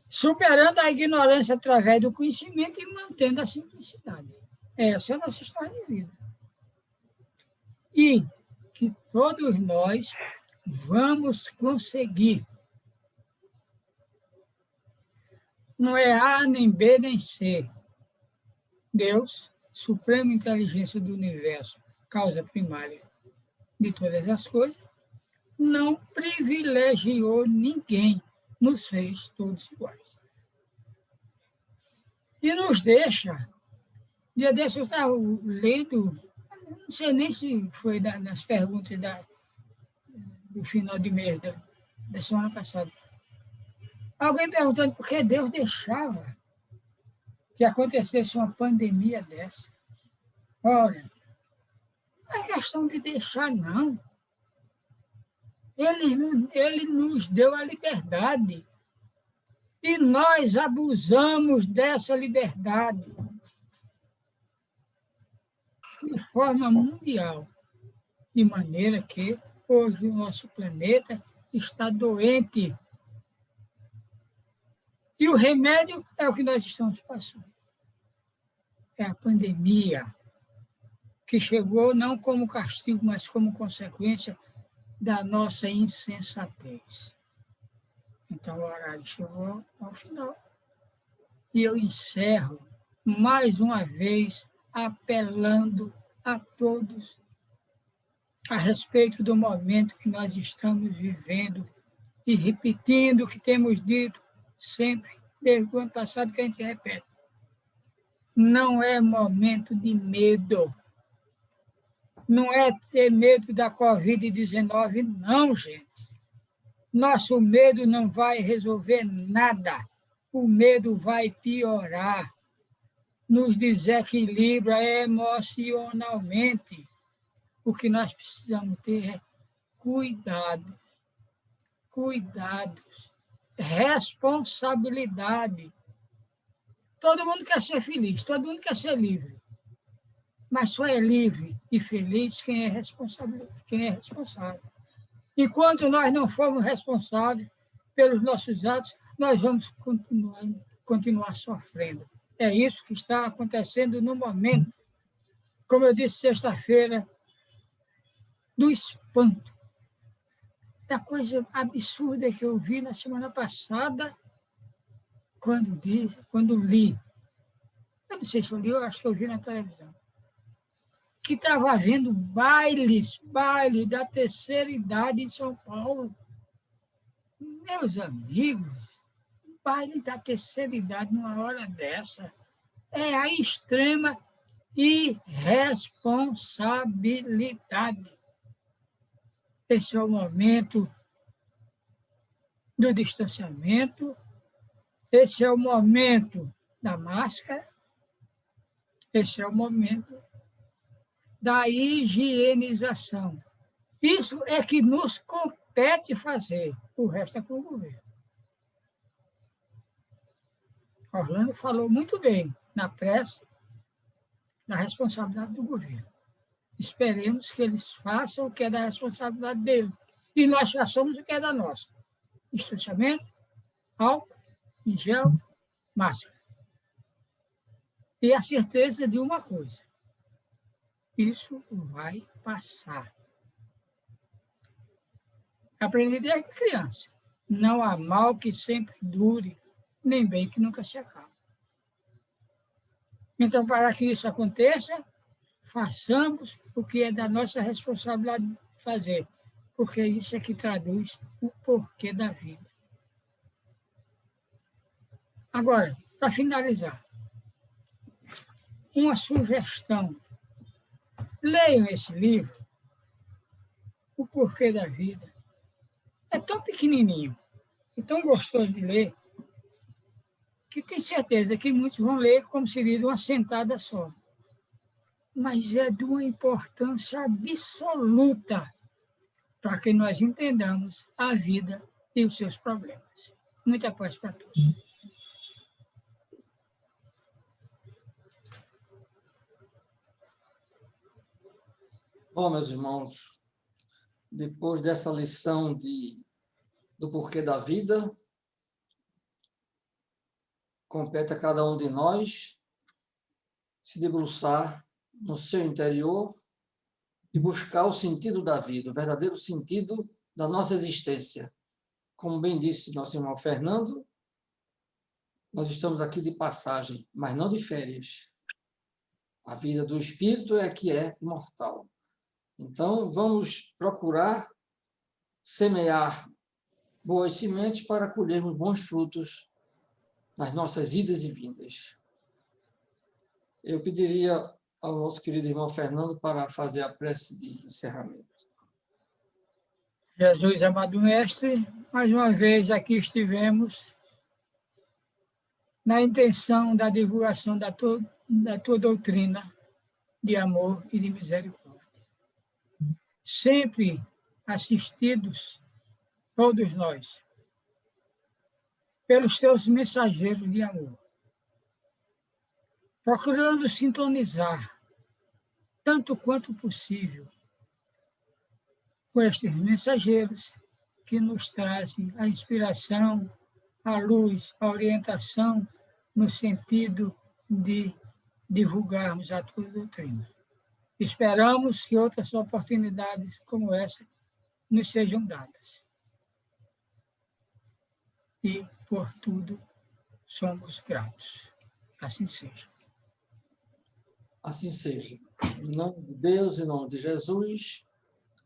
Superando a ignorância através do conhecimento e mantendo a simplicidade. Essa é a nossa história de vida. E que todos nós vamos conseguir. Não é A, nem B, nem C. Deus, suprema inteligência do universo, causa primária de todas as coisas, não privilegiou ninguém nos fez todos iguais. E nos deixa. Dia desse eu estava lendo, não sei nem se foi nas perguntas do final de mês da semana passada. Alguém perguntando por que Deus deixava que acontecesse uma pandemia dessa. Olha, não é questão de deixar, não. Ele nos deu a liberdade. E nós abusamos dessa liberdade de forma mundial, de maneira que hoje o nosso planeta está doente. E o remédio é o que nós estamos passando. É a pandemia, que chegou não como castigo, mas como consequência da nossa insensatez. Então, o horário chegou ao final. E eu encerro, mais uma vez, apelando a todos a respeito do momento que nós estamos vivendo e repetindo o que temos dito sempre, desde o ano passado, que a gente repete. Não é momento de medo. Não é ter medo da Covid-19, não, gente. Nosso medo não vai resolver nada. O medo vai piorar, nos desequilibra emocionalmente. O que nós precisamos ter é cuidado, cuidados, responsabilidade. Todo mundo quer ser feliz, todo mundo quer ser livre. Mas só é livre e feliz quem é responsável. Enquanto nós não formos responsáveis pelos nossos atos, nós vamos continuar sofrendo. É isso que está acontecendo no momento. Como eu disse sexta-feira, do espanto, da coisa absurda que eu vi na semana passada, quando li. Eu não sei se eu li, eu acho que eu vi na televisão. Que estava havendo baile da terceira idade em São Paulo. Meus amigos, baile da terceira idade numa hora dessa é a extrema irresponsabilidade. Esse é o momento do distanciamento, esse é o momento da máscara, esse é o momento da higienização. Isso é que nos compete fazer, o resto é com o governo. Orlando falou muito bem na prece da responsabilidade do governo. Esperemos que eles façam o que é da responsabilidade deles. E nós façamos o que é da nossa. Distanciamento, álcool, em gel, máscara. E a certeza de uma coisa: isso vai passar. Aprendi desde criança. Não há mal que sempre dure, nem bem que nunca se acabe. Então, para que isso aconteça, façamos o que é da nossa responsabilidade fazer, porque isso é que traduz o porquê da vida. Agora, para finalizar, uma sugestão. Leiam esse livro, O Porquê da Vida. É tão pequenininho e tão gostoso de ler que tenho certeza que muitos vão ler como se lido uma sentada só. Mas é de uma importância absoluta para que nós entendamos a vida e os seus problemas. Muita paz para todos. Bom, meus irmãos, depois dessa lição do porquê da vida, compete a cada um de nós se debruçar no seu interior e buscar o sentido da vida, o verdadeiro sentido da nossa existência. Como bem disse nosso irmão Fernando, nós estamos aqui de passagem, mas não de férias. A vida do espírito é que é imortal. Então, vamos procurar semear boas sementes para colhermos bons frutos nas nossas idas e vindas. Eu pediria ao nosso querido irmão Fernando para fazer a prece de encerramento. Jesus, amado Mestre, mais uma vez aqui estivemos na intenção da divulgação da tua doutrina de amor e de misericórdia. Sempre assistidos, todos nós, pelos teus mensageiros de amor, procurando sintonizar, tanto quanto possível, com estes mensageiros que nos trazem a inspiração, a luz, a orientação, no sentido de divulgarmos a tua doutrina. Esperamos que outras oportunidades como essa nos sejam dadas. E, por tudo, somos gratos. Assim seja. Assim seja. Em nome de Deus, em nome de Jesus,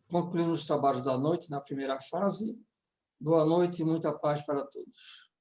concluímos os trabalhos da noite na primeira fase. Boa noite e muita paz para todos.